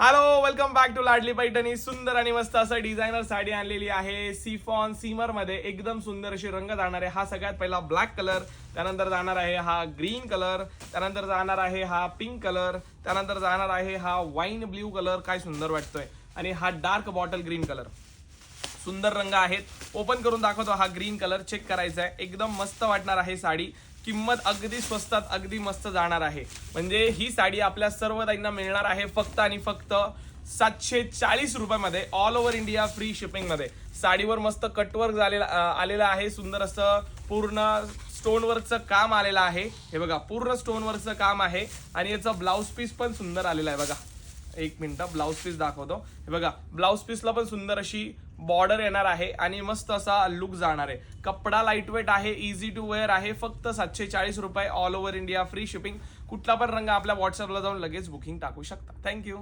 Hello, welcome back to लाडली पैठणी. सुंदर आणि मस्त असं डिझायनर साडी आणलेली आहे सिफॉन सीमर मध्ये. एकदम सुंदर अशी रंग जाणार आहे. हा सगळ्यात पहिला ब्लॅक कलर, त्यानंतर जाणार आहे हा ग्रीन कलर, त्यानंतर जाणार आहे हा पिंक कलर, त्यानंतर जाणार आहे हा वाईन ब्ल्यू कलर. काय सुंदर वाटतोय. आणि हा डार्क बॉटल ग्रीन कलर. सुंदर रंग आहेत. ओपन करून दाखवतो. हा ग्रीन कलर चेक करायचा आहे. एकदम मस्त वाटणार आहे साडी. किंमत अगदी स्वस्तात अगदी मस्त जाणार आहे. म्हणजे ही साडी आपल्या सर्व ताईंना मिळणार आहे फक्त आणि फक्त 740 रुपयामध्ये. All over India free shipping मध्ये. साडीवर मस्त कटवर्क झालेला आलेलं आहे. सुंदर असं पूर्ण स्टोन वर्कचं काम आलेलं आहे. हे बघा, पूर्ण स्टोन वर्कचं काम आहे. आणि याचं ब्लाउज पीस पण सुंदर आलेला आहे. बघा, एक मिनिट ब्लाउज पीस दाखवतो. हे बघा, ब्लाउज पीसला पण सुंदर अशी बॉर्डर येणार आहे आणि मस्त असा लुक जाणार आहे. कपडा लाईट वेट आहे, इझी टू वेअर आहे. फक्त 740 रुपये, all over India free shipping. कुठला पण रंग आपल्या व्हॉट्सअपला जाऊन लगेच बुकिंग टाकू शकता. थँक्यू.